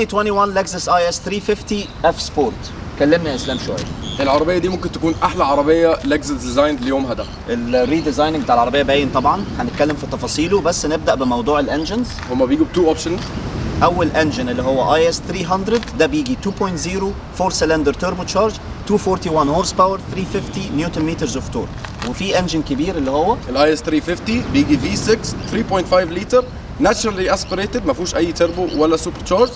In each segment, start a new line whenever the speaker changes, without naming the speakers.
2021 Lexus IS 350 F Sport. كلمنا يا اسلام شويه.
العربيه دي ممكن تكون احلى عربيه لكزس ديزاين ليومها ده.
الريديزايننج بتاع العربيه باين طبعا، هنتكلم في تفاصيله، بس نبدا بموضوع الانجنز.
هما بيجوا بتو اوبشنز.
اول انجن اللي هو IS 300 ده بيجي 2.0 4 سلندر توربو تشارج 241 هورس باور 350 نيوتن مترز اوف تورك. وفي انجن كبير اللي هو
الاي اس 350 بيجي في 6 3.5 لتر ناتشرالي اسبريتد، ما فيهوش اي تربو ولا سوبر تشارج،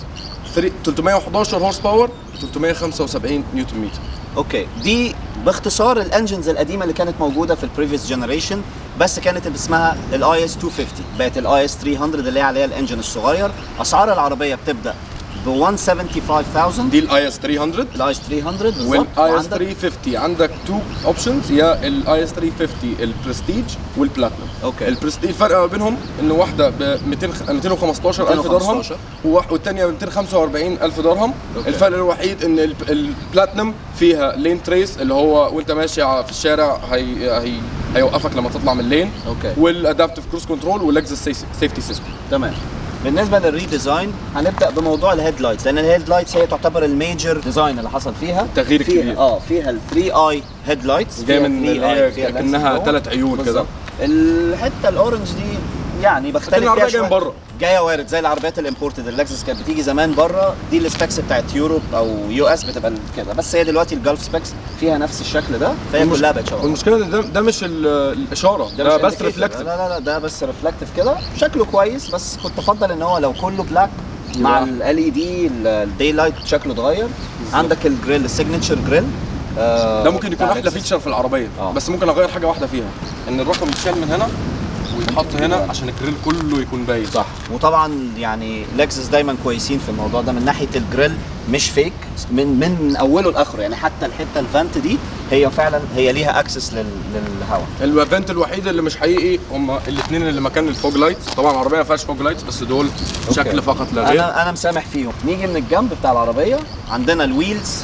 311 هورس باور 375 نيوتن متر.
اوكي، دي باختصار الانجنز القديمه اللي كانت موجوده في البريفيوس جنريشن، بس كانت اسمها الاي اس 250، بقت الاي اس 300 اللي هي عليها الانجن الصغير. اسعار العربيه بتبدا ب 175,000.
دي الاي اس 300.
الاي اس 300 بالظبط.
والاي اس 350 عندك تو اوبشنز، يا الاي اس 350 البرستيج والبلاتنم.
اوكي.
البرستيج الفرق ما بينهم ان واحده ب 215,000 درهم والثانيه ب 245,000 درهم.
أوكي.
الفرق الوحيد ان البلاتنم فيها لين تريس، اللي هو وانت ماشي في الشارع هيوقفك لما تطلع من اللين.
اوكي.
والادابتيف كروز كنترول واللكزس سيفتي سيستم.
تمام. بالنسبه للريديزاين هنبدا بموضوع الهيد لايتس، لان الهيد لايتس هي تعتبر الميجر ديزاين اللي حصل فيها.
تغيير كبير.
فيها ال 3 اي هيد لايتس،
جايه من كأنها 3 عيون كده.
الحته الاورنج دي يعني بختلف فيها شويه،
بره
جايه وارد زي العربيات الامبورتد. اللكزس كانت بتيجي زمان بره، دي السبيكس بتاعت يوروب او يو اس بتبقى كده، بس هي دلوقتي الجلف سبيكس فيها نفس الشكل ده، فهي كلها بقت شبه.
والمشكله ان ده مش الاشاره، ده بس ريفلكتيف.
لا ده بس ريفلكتيف كده، شكله كويس، بس كنت افضل ان هو لو كله بلاك مع ال LED الداي لايت شكله اتغير. عندك الجريل السيجنتشر جريل،
ده ممكن يكون احلى فيتشر في العربيه. بس ممكن اغير حاجه واحده فيها، ان الرقم يتشال من هنا ويتحط هنا عشان الجريل كله يكون باين.
صح. وطبعا يعني لكزس دايما كويسين في الموضوع ده من ناحيه الجريل، مش فيك من اوله لاخره، يعني حتى الحته الفانت دي هي فعلا هي ليها اكسس للهواء.
الفانت الوحيد اللي مش حقيقي هما الاثنين اللي مكان الفوج لايتس. طبعا العربيه ما فيهاش فوج لايتس، بس دول شكل فقط لا غير.
انا مسامح فيهم. نيجي من الجنب بتاع العربيه، عندنا الويلز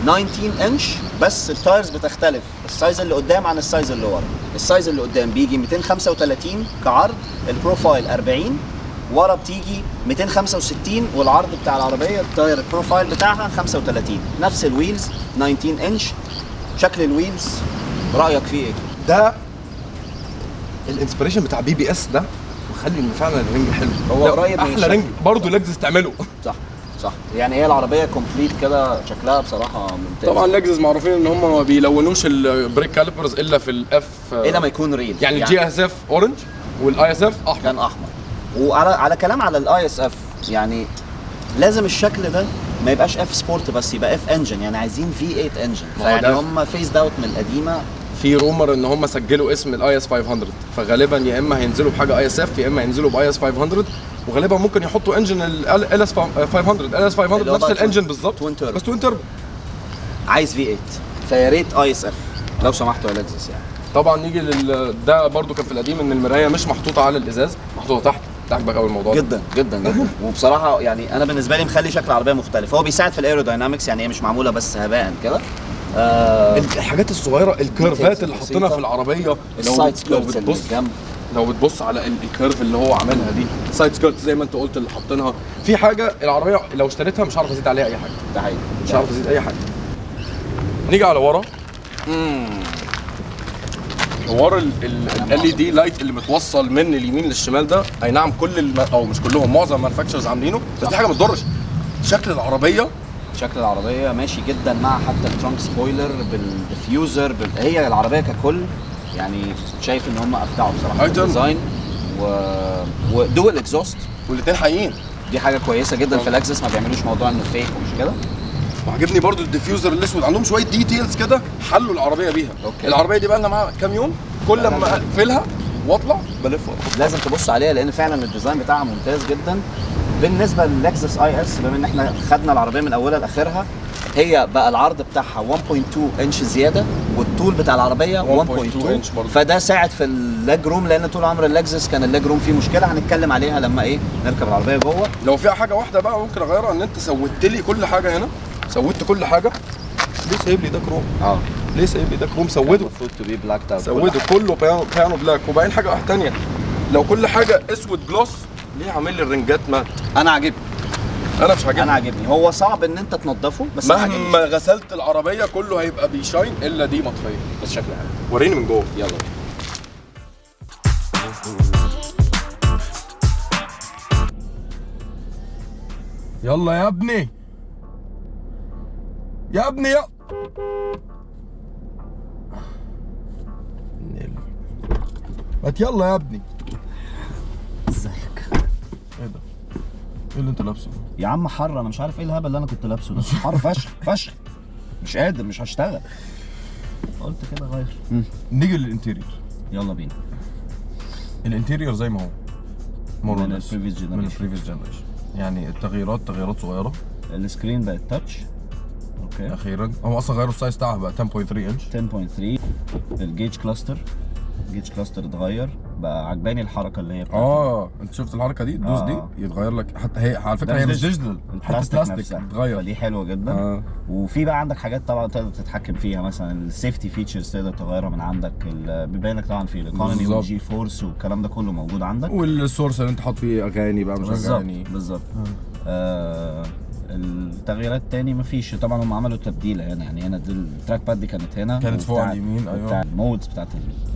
19 انش، بس التايرز بتختلف، السايز اللي قدام عن السايز اللي ورا. السايز اللي قدام بيجي 235 كعرض، البروفايل 40، ورا بتيجي 265، والعرض بتاع العربيه التاير البروفايل بتاعها 35. نفس الويلز 19 انش. شكل الويلز رايك فيه ايه؟
ده الانسبريشن بتاع BBS ده، وخلي ان فعلا الرنج حلو.
هو قريب من
احلى
الشكل.
رنج برضه لكزس تعمله.
صح. يعني هي العربيه كومبليت كده، شكلها بصراحه ممتاز.
طبعا لكزس معروفين ان هم ما بيلونوش البريك كاليبرز الا في الاف،
الا ما يكون ريل.
يعني الجي اس اف اورنج والاي اس اف احمر.
كان احمر. وعلى كلام على الاي اس اف، يعني لازم الشكل ده ما يبقاش اف سبورت بس، يبقى اف انجن، يعني عايزين V8 انجن. يعني هم فيز اوت من القديمه.
في رومر ان هم سجلوا اسم الاي اس 500، فغالبا يا اما هينزلوا بحاجه اي اس اف يا اما هينزلوا باي اس 500، وغالبا ممكن يحطوا انجن ال اس 500. ال اس 500 نفس الانجن بالظبط، بس توين تربو.
عايز V8، فيا ريت اي اس اف لو سمحتوا يا لكزس. يعني
طبعا نيجي ده برضو كان في القديم ان المرايه مش محطوطه على الازاز، محطوطه تحت. تعجبك قوي الموضوع
جدا جدا. وبصراحه يعني انا بالنسبه لي مخلي شكل العربيه مختلف. هو بيساعد في الايروداينامكس، يعني هي مش معموله بس هباء كده.
الحاجات الصغيره، الكيرفات اللي حاطينها في العربيه، لو بتبص على الكيرف اللي هو عاملها دي، سايد سكيرت زي ما انت قلت اللي حاطينها في حاجه. العربيه لو اشتريتها مش هعرف ازيد عليها اي حاجه.
ده حقيقي،
مش هعرف ازيد اي حاجه. نيجي على ورا. ورا ال LED لايت اللي متوصل من اليمين للشمال ده، اي نعم كل او مش كلهم، معظم المانيفاكتشرز عاملينه، بس دي حاجه ما تضرش. شكل العربيه
ماشي جدا مع حتى الترانك سبويلر بالديفيوزر هي العربيه ككل، يعني شايف ان هم ابدعوا بصراحه في الديزاين ودول اكزوست،
والاثنين حقيقيين.
دي حاجه كويسه جدا في لكزس، ما بيعملوش موضوع انه فيك ومش كده.
وعجبني برضو الديفيوزر الاسود، عندهم شويه ديتيلز كده حلوا العربيه بيها.
أوكي.
العربيه دي بقى لنا معاها كام يوم، كل لما اقفلها واطلع بلف
لازم تبص عليها، لان فعلا الديزاين بتاعها ممتاز جدا. بالنسبه للكزس اي اس، بما ان احنا خدنا العربيه من اولها لاخرها، هي بقى العرض بتاعها 1.2 انش زياده، والطول بتاع العربيه 1.2 انش برضه. فده ساعد في اللاج روم، لان طول عمر اللكزس كان اللاج روم فيه مشكله، هنتكلم عليها لما نركب العربيه جوه.
لو فيها حاجه واحده بقى ممكن اغيرها، ان انت سويت لي كل حاجه هنا، سويت كل حاجه. ليه سايب لي ده كروم؟ ليه سايب لي ده كروم؟ سوده،
المفروض تبقى بلاك اوت،
سوده كله بيانو بلاك. وبعدين حاجه واحده ثانيه، لو كل حاجه اسود جلوس، ليه عامل لي الرنجات مات؟
انا عاجبني
انا مش عاجبني.
انا عاجبني، هو صعب ان انت تنضفه بس أنا عاجبني.
مهما غسلت العربيه كله هيبقى بيشاين الا دي مطفيه.
بس شكله حلو.
وريني من جوه.
يلا.
يلا يا ابني يا ابني يا بات. يلا يا ابني.
ازيك؟
ايه ده؟ ايه اللي انت لابسه؟
يا عم حر، انا مش عارف ايه الهبل اللي انا كنت لابسه ده. حر فشخ فشخ، مش قادر، مش هشتغل. قلت كده غير.
نيجي للانتيريور.
يلا بينا.
الانتيريور زي ما هو
من البريفيس
من
جنريشن.
البريفيس جنريشن. يعني التغييرات تغييرات صغيره.
السكرين بقت تاتش. اوكي.
اخيرا هو اصلا غيروا السايز بتاعها بقى 10.3 انش.
10.3. الجيج كلاستر اتغير بقى، عجباني الحركه اللي هي بتاعت
انت شفت الحركه دي؟ تدوس دي يتغير لك. حتى هي على فكره
ده
هي مش ديجيتال، حتى بلاستيك بتتغير.
فدي حلوه جدا. وفي بقى عندك حاجات طبعا تقدر تتحكم فيها، مثلا السيفتي فيتشرز تقدر تغيرها من عندك. بيبين لك طبعا في الايكونومي والجي فورس والكلام ده كله موجود عندك.
والسورس اللي انت حاطط فيه اغاني بقى، مش اغاني
بالظبط. التغييرات تاني مفيش طبعا. هم عملوا تبديله هنا، يعني هنا التراك باد دي كانت هنا،
كانت فوق على اليمين. ايوه
بتاع المودز بتاعت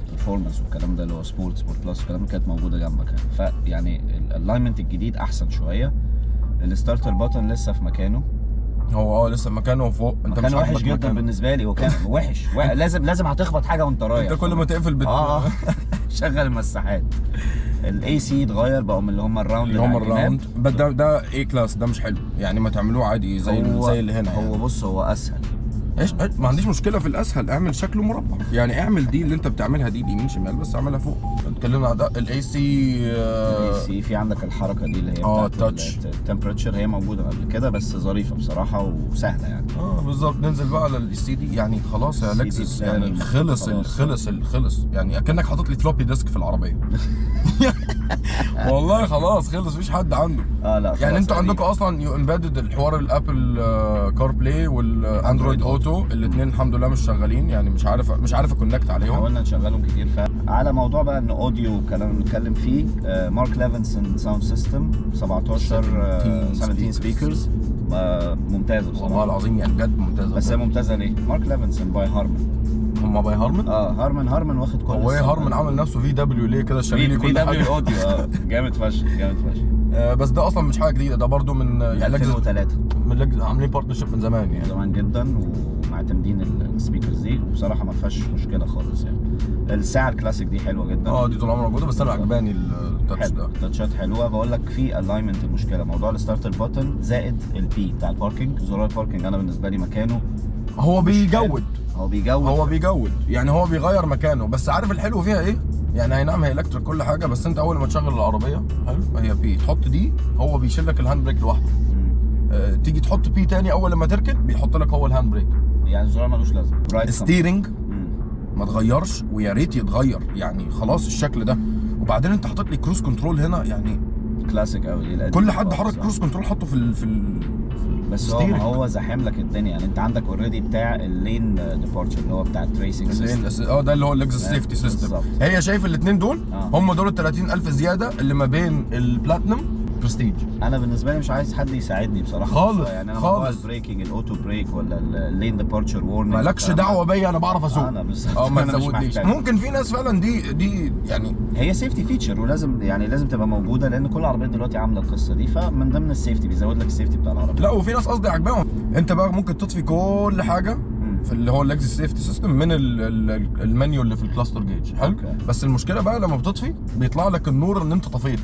البرفورمانس والكلام ده اللي هو سبورت بلس والكلام ده كانت موجوده جنبك يعني. فيعني الالاينمنت الجديد احسن شويه. الستارتر باتن لسه في مكانه.
هو لسه مكانه فوق. انت
مكانه وحش جدا بالنسبه لي. هو كان وحش. لازم هتخبط حاجه وانت رايح.
انت كل ما تقفل
شغل المساحات. الاي سي اتغير بقوا من اللي هم الراوند.
اللي هم الراوند ده اي كلاس، ده مش حلو يعني. ما تعملوه عادي زي اللي هنا يعني.
هو بص هو اسهل.
ايش ما عنديش مشكله في الاسهل، اعمل شكله مربع يعني. اعمل دي اللي انت بتعملها دي يمين شمال، بس اعملها فوق. اتكلمنا على ده. الاي سي
في عندك الحركه دي اللي هي
بتاعت
التمبريتشر، هي موجوده قبل كده بس ظريفه بصراحه وسهله يعني.
بالظبط. ننزل بقى على السي دي يعني. خلاص يا لكزس يعني خلص يعني. اكنك حاطط لي فلوبي ديسك في العربيه. والله خلاص خلص، مفيش حد عنده.
لا
يعني انتوا عندكم اصلا يو امبيدد الحوار الابل كار بلاي والاندرويد اوتو، الاثنين الحمد لله مش شغالين يعني. مش عارف اكونكت عليهم.
حاولنا نشغلهم كتير. على موضوع بقى ان اوديو والكلام نتكلم فيه. مارك ليفنسون ساوند سيستم 17 سبيكرز ممتازه بصراحه.
والله العظيم يعني بجد ممتازه.
بس هي ممتازه ليه؟ مارك ليفنسون باي هارمن.
هم باي هارمن؟
هارمن واخد كل.
هو ايه هارمن عامل نفسه في دبليو ليه كده شاري لي كل حاجه؟
في اوديو. جامد فشخ.
بس ده اصلا مش حاجه جديده، ده برضو من
2003
من عاملين بارتنرشيب من زمان يعني.
زمان جدا ومعتمدين السبيكرز دي، وبصراحه ما فيهاش مشكله خالص يعني. الساعه الكلاسيك دي حلوه جدا.
دي طول عمرها موجوده، بس انا عجباني التاتش ده.
التاتشات حلوه. بقول لك في الاينمنت المشكله موضوع الستارتر باتن زائد البي بتاع الباركينج. زرار الباركينج انا بالنسبه لي مكانه
هو بيجود يعني. هو بيغير مكانه. بس عارف الحلو فيها ايه؟ يعني اي نعم هي الكتريك كل حاجه، بس انت اول ما تشغل العربيه حلو هي بي تحط دي، هو بيشيل لك الهاند بريك لوحده. تيجي تحط بي تاني اول لما تركن بيحط لك هو الهاند بريك.
يعني الزرار ملوش لازمه.
ستيرنج ما اتغيرش، ويا ريت يتغير يعني. خلاص الشكل ده. وبعدين انت حاطط لي كروز كنترول هنا يعني
كلاسيك قوي.
كل حد حرك كروز كنترول حطه في
بس هو زاحم لك الدنيا يعني. انت عندك اوريدي بتاع اللين ديبارتشر اللي هو بتاع التريسنج سيستم.
ده اللي هو اللكزس سيفتي سيستم. هي شايف الاثنين دول هم دول ال 30,000 زياده اللي ما بين البلاتنم برستيج.
انا بالنسبه لي مش عايز حد يساعدني بصراحه
خالص
يعني. انا
خالص.
البريكنج الاوتو بريك ولا اللين ديبارتشر وورنينج
مالكش دعوه بيا، انا بعرف اسوق.
انا بس
ما تزودنيش. ممكن في ناس فعلا دي يعني
هي سيفتي فيتشر ولازم يعني لازم تبقى موجوده، لان كل العربيات دلوقتي عامله القصه دي. فمن ضمن السيفتي بيزود لك السيفتي بتاع العربيه.
لا وفي ناس قصدي عجباهم. انت بقى ممكن تطفي كل حاجه في اللي هو اللكزس سيفتي سيستم من المنيو اللي في الكلاستر جيج. حلو. بس المشكله بقى لما بتطفي بيطلع لك النور ان انت طفيت.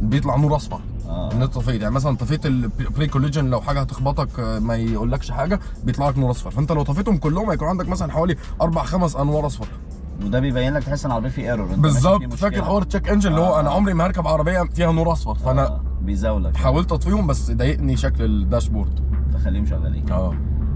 بيطلع نور اصفر ان انت طفيت. يعني مثلا طفيت البري كوليجن، لو حاجه هتخبطك ما يقولكش حاجه بيطلع لك نور اصفر. فانت لو طفيتهم كلهم هيكون عندك مثلا حوالي 4-5 انوار اصفر.
وده بيبين لك تحس ان العربيه فيه ايرور.
بالظبط. فاكر حوار التشيك انجن اللي هو انا عمري ما هركب عربيه فيها نور اصفر. فانا
بيزاولك.
حاولت اطفيهم بس ضايقني شكل الداشبورد.
فخليهم شغالين.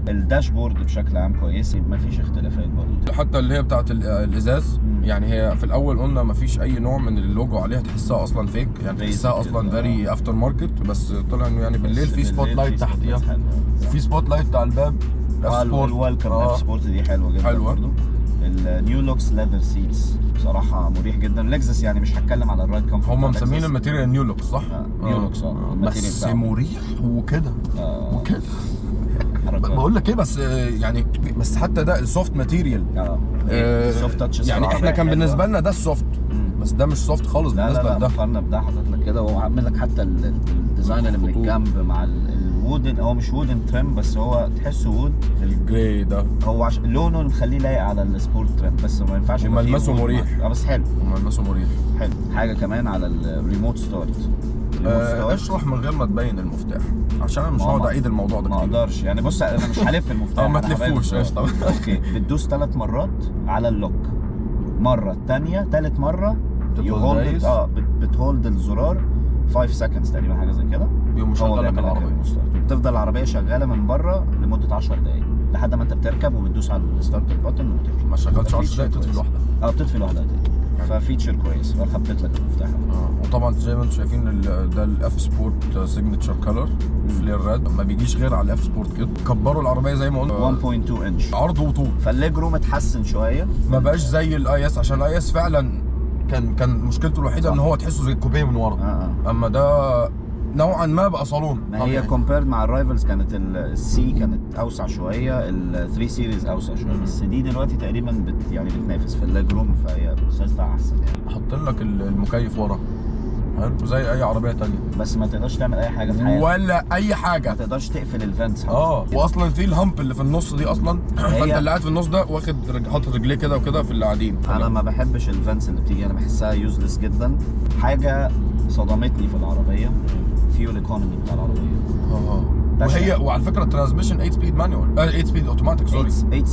الداشبورد بشكل عام كويس، مفيش اختلافات برضه.
حتى اللي هي بتاعه الازاز يعني. هي في الاول قلنا مفيش اي نوع من اللوجو عليها، تحسها اصلا فيك يعني. تحسها اصلا فيري افتر ماركت. بس طلع انه يعني بالليل في سبوت لايت تحتيها، وفي سبوت لايت بتاع الباب.
الويلكم اف سبورت دي حلوه جدا.
حلوه
برضه. النيو لوكس ليذر سيتس بصراحه مريح جدا. لكزس يعني مش هتكلم على الرايد كومفورت.
هم مسمين الماتيريال نيو لوكس صح؟
نيو لوكس الماتيريال
بس
بتاعه
مريح وكده وكده.
حركات.
بقول لك ايه بس يعني بس حتى ده السوفت ماتيريال
السوفت تاتشز
يعني احنا كان بالنسبه لنا ده السوفت بس ده مش سوفت خالص بالنسبه
لا
لده.
مقارنه بده حاطط لك كده، وهو عامل لك حتى الديزاين اللي من الجنب مع الوودن. هو مش وودن تريم بس هو تحسه وود.
الجراي ده
هو لونه مخليه لايق على السبورت تريم بس ما ينفعش يبقى فيه
وملمسه
وود
مريح.
بس حلو
وملمسه مريح.
حلو. حاجه كمان على الريموت ستارت.
اشرح من غير ما تبين المفتاح عشان انا مش هقعد اعيد الموضوع ده
ما
كتير.
اقدرش يعني. بص انا مش هلف المفتاح.
ما تلفوش قشطه.
اوكي بتدوس 3 مرات على اللوك، مره الثانيه ثالث مره يهولد بتهولد الزرار 5 سكندز تقريبا حاجه زي كده،
بيقوم مشغل لك العربيه.
وبتفضل العربيه شغاله من بره لمده 10 دقائق لحد ما انت بتركب وبتدوس على الستارت بutton وتمشي.
ما شغلتش 10 دقايق تطفي لوحدها.
بتطفي لوحدها تاني. ففيتشر كويس. فخبت لك المفتاح.
وطبعا زي ما انتم شايفين ده الاف سبورت سيجنتشر كلر فلير ريد، ما بيجيش غير على الاف سبورت كده. كبروا العربيه زي ما قلنا
1.2 انش
عرض وطول،
فالليج روم اتحسن شويه،
ما بقاش زي الاي اس عشان الاي اس فعلا كان مشكلته الوحيده ان هو تحسه زي الكوبيه من ورا. اما ده نوعا ما بقى صالون.
ما هي كومبيرد مع الرايفلز كانت السي كانت اوسع شويه، ال3 سيريز اوسع شويه، بس دي دلوقتي تقريبا يعني بتنافس في اللاج روم، فهي السايز بتاعها احسن يعني.
حاطين لك المكيف ورا حلو زي اي عربيه تانية،
بس ما تقدرش تعمل اي حاجه في حياتك
ولا اي حاجه.
ما تقدرش تقفل الفنتس.
واصلا في الهامب اللي في النص دي اصلا فانت اللي قاعد في النص ده واخد حاطط رجليه كده وكده في اللي قاعدين.
انا ما بحبش الفنتس اللي بتيجي، انا بحسها يوزلس جدا. حاجه صدمتني في العربيه فيول ايكونومي بتاع العربيه.
وعلى فكره الترانسميشن 8 سبيد مانيوال 8 سبيد اوتوماتيك سوري
8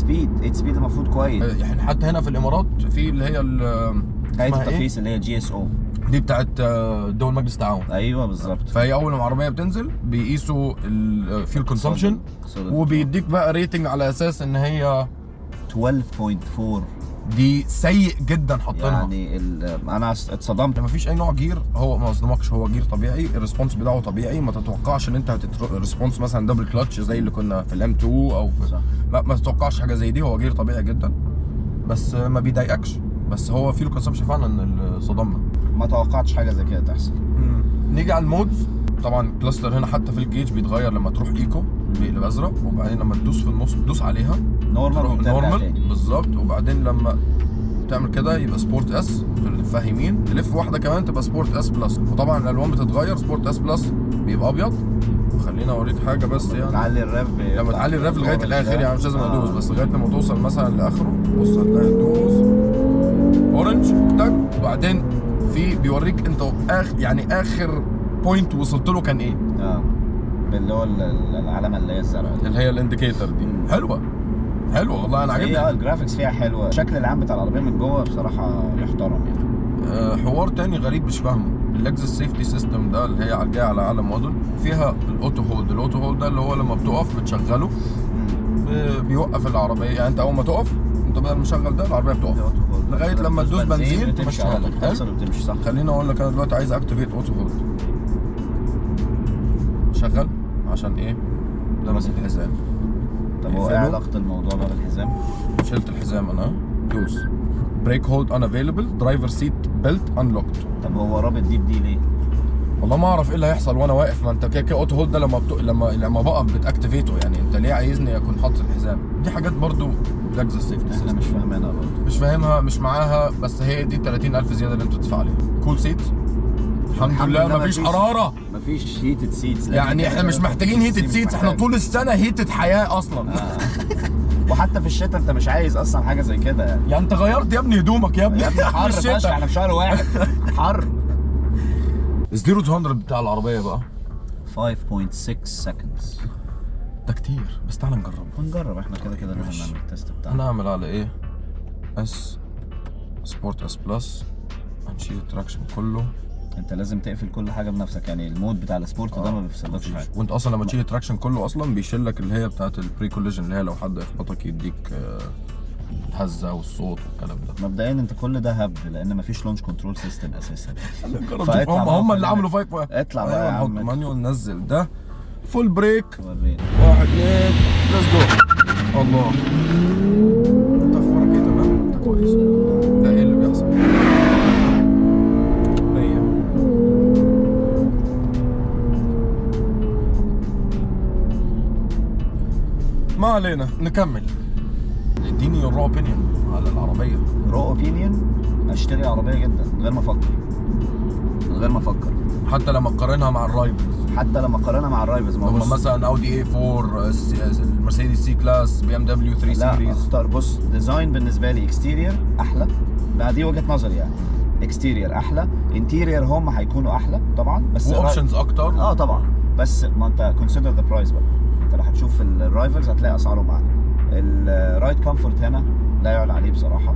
سبيد المفروض كويس.
يعني حتى هنا في الامارات في اللي هي
هيئه التقييس اللي هي GSO
دي بتاعت دول مجلس التعاون.
ايوه بالظبط.
فهي اول ما العربيه بتنزل بيقيسوا الفيول كونسومشن وبيديك بقى ريتنج على اساس ان هي
12.4.
دي سيء جدا حاطينها.
يعني انا اتصدمت.
مفيش اي نوع جير، هو ما اصدمكش، هو جير طبيعي، الريسبونس بتاعه طبيعي. ما تتوقعش ان انت ريسبونس مثلا دبل كلاتش زي اللي كنا في الام 2 او في ما تتوقعش حاجه زي دي. هو جير طبيعي جدا بس ما بيضايقكش، بس هو فيه كونسبشن فعلا اللي صدمنا.
ما توقعتش حاجه زي كده تحصل.
نيجي على المودز. طبعا الكلاستر هنا حتى في الجيج بيتغير لما تروح ايكو بيقلب ازرق، وبعدين لما تدوس في النص تدوس عليها نورمال بالظبط، وبعدين لما تعمل كده يبقى سبورت اس تلفها يمين، تلف واحده كمان تبقى سبورت اس بلس. وطبعا الالوان بتتغير، سبورت اس بلس بيبقى ابيض. وخلينا اوريك حاجه بس يعني
تعلي الريف
لما تعلي الريف لغايه الاخر يعني مش لازم ادوس بس لغايه لما توصل مثلا لاخره. بص هتلاقي تدوس اورنج تك، وبعدين في بيوريك انت اخر بوينت وصلت له كان ايه.
اللي هو العلامه اللي هي الزرقاء
اللي هي الانديكيتور دي. حلوه والله انا عجبني.
هي الجرافيكس فيها حلوه، الشكل العام بتاع العربيه من جوه بصراحه يحترم يعني.
حوار تاني غريب مش فاهمه، اللكزس سيفتي سيستم ده اللي هي جايه على اعلى موديل فيها الاوتو هولد ده اللي هو لما بتقف بتشغله بيوقف العربيه. يعني انت اول ما تقف انت بدل مشغل ده العربيه بتقف لغايه لما تدوس بنزين تمشيها لك.
وتمشي صح.
خليني اقول لك انا دلوقتي عايز اكتيفيت اوتو هولد. شغل عشان ايه؟ لابس الحزام.
طب هو ايه علاقه الموضوع ده بالحزام؟
شلت الحزام انا دوس بريك هولد ان افيلبل درايفر سيت بيلت انلوكد.
طب هو رابط دي بدي ليه؟
والله ما اعرف ايه اللي هيحصل وانا واقف. ما انت كده اوتو هولد ده لما بقف بتاكتيفيته. يعني انت ليه عايزني اكون حاطط الحزام؟ دي حاجات برضو لكزس سيفتي
احنا مش فاهمينها برضه.
مش فاهمها مش معاها، بس هي دي 30,000 زياده اللي انتوا تدفعوا عليها. كول سيت الحمد لله مفيش حراره،
مفيش هيتد سيتس.
يعني احنا مش محتاجين هيتد سيتس، احنا طول السنه هيتد حياه اصلا.
وحتى في الشتاء انت مش عايز اصلا حاجه زي كده يعني.
انت غيرت يا ابني هدومك يا ابني.
حر فشخ، احنا في شهر واحد حر.
الزيرو تو 100 بتاع العربيه بقى
5.6 seconds.
ده كتير بس تعالى
نجرب احنا كده لازم نعمل التست بتاعنا.
هنعمل على ايه؟ اس سبورت اس بلس، هنشيل التراكشن كله.
انت لازم تقفل كل حاجه بنفسك، يعني المود بتاع السبورت ده ما بيفصلكش حاجه.
وانت اصلا لما تشيل التراكشن كله اصلا بيشيل لك اللي هي بتاعه البري كوليجن اللي هي لو حد يخبطك يديك الهزه والصوت والكلام ده.
مبدئيا انت كل ده هبد لان مفيش لونش كنترول سيستم اساسا.
هم اللي عملوا 5.
اطلع بقى يا عم.
نحط مانيوال نزل ده فول بريك.
وريني
1 2 ليتس جو. الله انت اخبارك ايه؟ تمام انت كويس؟ ده ايه اللي بيحصل؟ ما علينا نكمل. اديني الرو اوبينيون على العربيه.
رو اوبينيون، اشتري عربيه جدا من غير ما افكر، من غير ما افكر.
حتى لما اقارنها مع الرايفلز،
حتى لما اقارنها مع الرايفلز.
هم مثلا اودي A4، المرسيدس سي كلاس، بي ام دبليو 3
لا
سيريز.
اختار. بص، ديزاين بالنسبه لي اكستيرير احلى، بقى دي وجهه نظري يعني. اكستيرير احلى، انتيرير هم هيكونوا احلى طبعا، بس
واوبشنز اكتر.
طبعا، بس ما انت كونسيدر ذا برايس بقى. انت لو هتشوف الرايفلز هتلاقي اسعارهم اعلى. الرايد كومفورت هنا لا يعلى عليه بصراحه.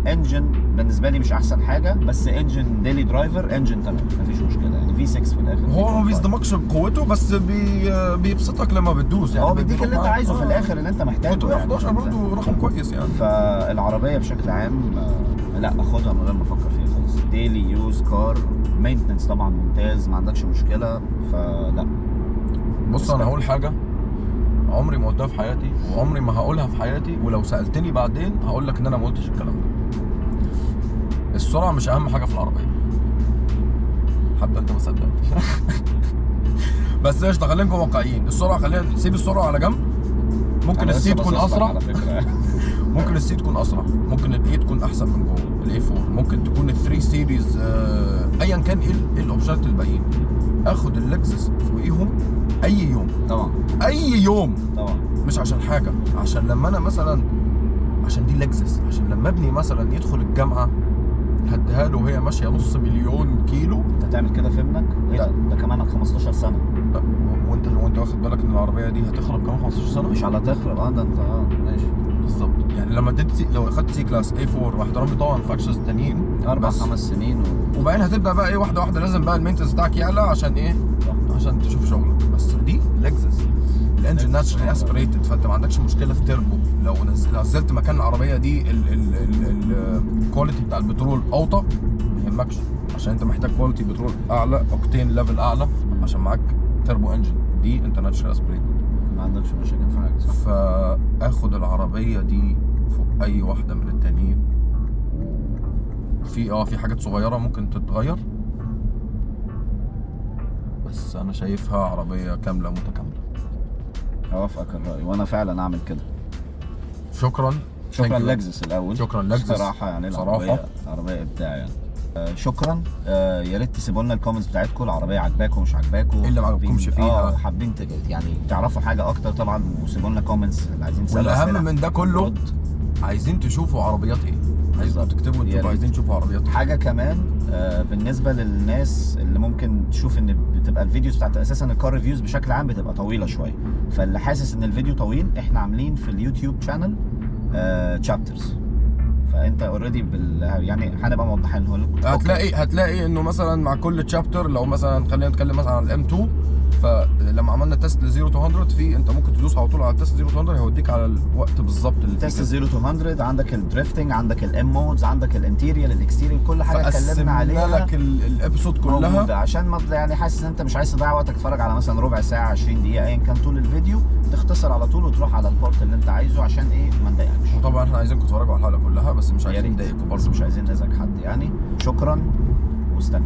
انجن بالنسبه لي مش احسن حاجه، بس انجن ديلي درايفر انجن تمام مفيش مشكله يعني. في 6 في الاخر،
هو ما بيصدمكش بقوته، بس بيبسطك لما بتدوس يعني.
هو بيديك اللي انت عايزه في الاخر اللي انت محتاجه يعني.
11 برضه رقم كويس يعني.
فالعربيه بشكل عام لا اخدها من غير ما افكر فيها خالص. ديلي يوز كار، مينتنس طبعا ممتاز، ما عندكش مشكله، فلا.
بص انا هقول حاجه عمري ما قلتها في حياتي، وعمري ما هقولها في حياتي، ولو سالتني بعدين هقول لك ان انا ما قلتش الكلام ده. السرعه مش اهم حاجه في العربيه، حتى انت ما صدقتش. بس قشطه، خلينا نكون واقعيين. السرعه، خلينا نسيب السرعه على جنب. ممكن السي تكون اسرع
على فكره.
ممكن السي تكون اسرع، ممكن الاي تكون احسن من جوه، الاي 4 ممكن تكون ال3 سيريز، ايا كان ايه الاوبشنات الباقيين. اخد اللكزس فوقيهم اي يوم،
طبعا
اي يوم
طبعا.
مش عشان حاجه، عشان لما انا مثلا، عشان دي لكزس، عشان لما ابني مثلا يدخل الجامعه هديها له وهي ماشيه نص مليون كيلو.
انت تعمل كده في ابنك؟ ده كمان 15 سنه.
لا، وانت واخد بالك ان العربيه دي هتخرب كمان 15 سنه؟
مش على تخرب، ده انت ماشي
بالظبط. يعني لما اديت لو اخدت سي كلاس A4 واحترامي طبعا فاكشنز تانيين
4-5 سنين
وبعدين هتبدا بقى ايه واحده واحده، لازم بقى المينتنس بتاعك يعلى عشان ايه؟ عشان تشوف شغلك. بس دي لكزس، الانجن ناتشرالي اسبريتد، فانت ما عندكش مشكله في تربو. لو نزلت مكان العربيه دي الكواليتي بتاع البترول اوطى ما يهمكش، عشان انت محتاج كواليتي بترول اعلى، اوكتين ليفل اعلى، عشان معاك تربو انجن. دي انت ناتشرالي اسبريتد،
ما عندكش مشاكل في حاجه، صح؟
فاخد العربيه دي فوق اي واحده من التانيين. في حاجات صغيره ممكن تتغير، بس انا شايفها عربيه كامله متكامله.
اوافقك الراي، وانا فعلا اعمل كده.
شكرا
لكزس الاول.
شكرا لكزس
صراحه يعني العربيه ابداع يعني. شكرا. يا ريت تسيبوا لنا الكومنتس بتاعتكم، العربيه عجباكم مش عجباكم،
ايه اللي ما عجبكمش فيها،
حابين يعني تعرفوا حاجه اكتر طبعا، وسيبوا لنا كومنتس اللي عايزين تسالوا.
والاهم من ده كله عايزين تشوفوا عربيات ايه، عايزين تكتبوا انتوا عايزين تشوفوا عربيات ايه.
حاجه كمان بالنسبه للناس اللي ممكن تشوف ان بتبقى الفيديوز بتاعت اساسا الكار ريفيوز بشكل عام بتبقى طويله شويه، فاللي حاسس ان الفيديو طويل احنا عاملين في اليوتيوب شانل تشابترز، فانت اوريدي يعني هنبقى موضحينه لك.
هتلاقي انه مثلا مع كل تشابتر، لو مثلا خلينا نتكلم مثلا عن الام 2، فلما عملنا تيست ل 0 to 100 في انت ممكن تدوس على طول على التيست 0 to 100 هيوديك على الوقت بالظبط اللي
تيست 0 to 100. عندك الدريفتنج، عندك الام مودز، عندك الانتيريال، الاكستيريال، كل حاجه اتكلمنا عليها
لك الابيسود كلها
موجودة. عشان ما يعني حاسس ان انت مش عايز تضيع وقتك تتفرج على مثلا ربع ساعه 20 دقيقه ايا كان طول الفيديو، تختصر على طول وتروح على البارت اللي انت عايزه عشان ايه ما نضايقكش.
وطبعا احنا عايزينكم تتفرجوا على الحلقه كلها، بس مش عايزين نضايقكم برضه،
مش عايزين نزعج حد يعني. شكرا واستنى.